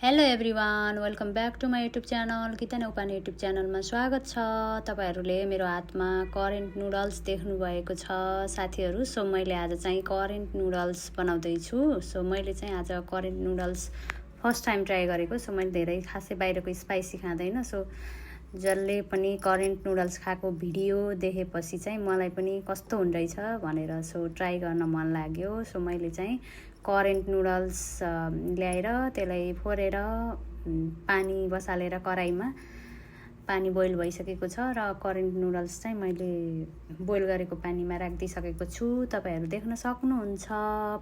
Hello everyone, welcome back to my YouTube channel कितन उपाने YouTube च्यानलमा स्वागत छ। तपाईहरूले मेरो हातमा करेन्ट नुडल्स देख्नुभएको छ साथीहरू। सो मैले आज चाहिँ करेन्ट नुडल्स बनाउँदैछु। सो मैले चाहिँ आज current noodles first time try गरेको। सो मैले धेरै खासै बाहिरको स्पाइसी खाँदैन। सो जसले पनि करेन्ट नुडल्स खाएको भिडियो देखेपछि चाहिँ मलाई पनि कस्तो हुँदैछ भनेर सो ट्राई गर्न मन लाग्यो। सो मैले चाहिँ करेन्ट नुडल्स ल्याएर त्यसलाई फोरेर पानी बसालेर कराईमा पानी बोइल भइसकेको छ र करेन्ट नुडल्स चाहिँ मैले बोइल गरेको पानीमा राखिदिइसकेको छु। तपाईहरू देख्न सक्नुहुन्छ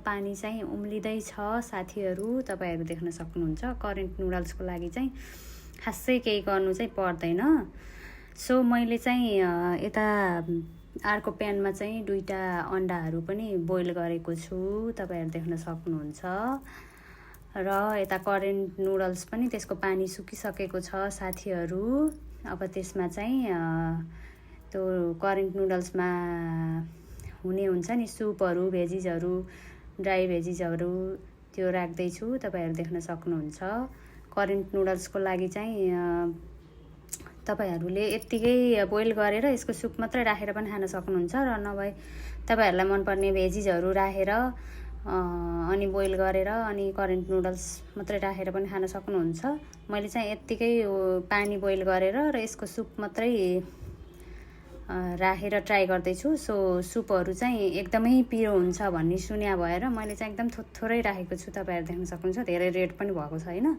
पानी चाहिँ उम्लिँदैछ साथीहरू, तपाईहरू देख्न सक्नुहुन्छ। करेन्ट नुडल्सको लागि चाहिँ खासै केही गर्नु चाहिँ पर्दैन। सो मैले चाहिँ यता अर्को प्यानमा चाहिँ दुईटा अन्डाहरू पनि बोइल गरेको छु, तपाईहरू देख्न सक्नुहुन्छ। र यता करेन्ट नुडल्स पनि त्यसको पानी सुकिसकेको छ साथीहरू। अब त्यसमा चाहिँ त्यो करेन्ट नुडल्समा हुने हुन्छ नि सुपहरू, भेजिजहरू, ड्राई भेजिजहरू त्यो राख्दैछु, तपाईहरू देख्न सक्नुहुन्छ। करेन्ट नुडल्सको लागि चाहिँ तपाईहरूले यत्तिकै बोइल गरेर यसको सुप मात्रै राखेर पनि खान सक्नुहुन्छ र नभए तपाईहरूलाई मनपर्ने भेजिजहरू राखेर अनि बोइल गरेर अनि करेन्ट नुडल्स मात्रै राखेर पनि खान सक्नुहुन्छ। मैले चाहिँ यत्तिकै पानी बोइल गरेर र यसको सुप मात्रै राखेर ट्राई गर्दैछु। सो सुपहरू चाहिँ एकदमै पिरो हुन्छ भन्ने सुन्या भएर मैले चाहिँ एकदम थोरै राखेको छु, तपाईहरू देख्न सक्नुहुन्छ। धेरै रेड पनि भएको छैन।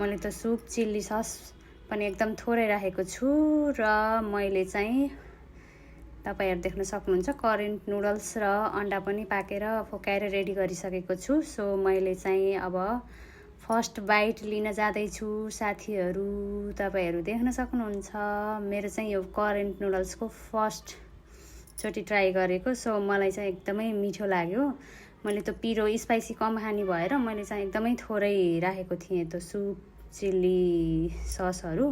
मैले त सुप चिल्ली सस पनि एकदम थोरै राखेको छु र मैले चाहिँ तपाईहरू देख्न सक्नुहुन्छ करेन्ट नुडल्स र अन्डा पनि पाकेर फोकाएर रेडी गरिसकेको छु। सो मैले चाहिँ अब फर्स्ट बाइट लिन जाँदैछु साथीहरू, तपाईहरू देख्न सक्नुहुन्छ। मेरो चाहिँ यो करेन्ट नुडल्सको फर्स्टचोटि ट्राई गरेको। सो मलाई चाहिँ एकदमै मिठो लाग्यो। मैले त पिरो स्पाइसी कम खाने भएर मैले चाहिँ एकदमै थोरै राखेको थिएँ त्यो सुप चिल्ली ससहरू।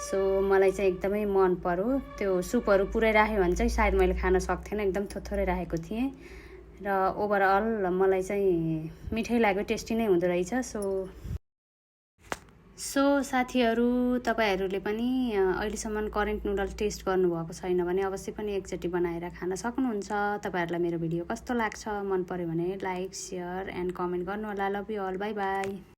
सो मलाई चाहिँ एकदमै मन पर्यो। त्यो सुपहरू पुरै राख्यो भने चाहिँ सायद मैले खान सक्थेन, एकदम थोरै राखेको थिएँ र ओभरअल मलाई चाहिँ मिठै लाग्यो, टेस्टी नै हुँदो रहेछ। सो साथीहरू, तपाईहरूले पनि अहिलेसम्म करेन्ट नुडल्स टेस्ट गर्नुभएको छैन भने अवश्य पनि एकचोटि बनाएर खान सक्नुहुन्छ। तपाईहरूलाई मेरो भिडियो कस्तो लाग्छ, मन पर्यो भने लाइक, सेयर एन्ड कमेन्ट गर्नु होला। Love you all, bye by.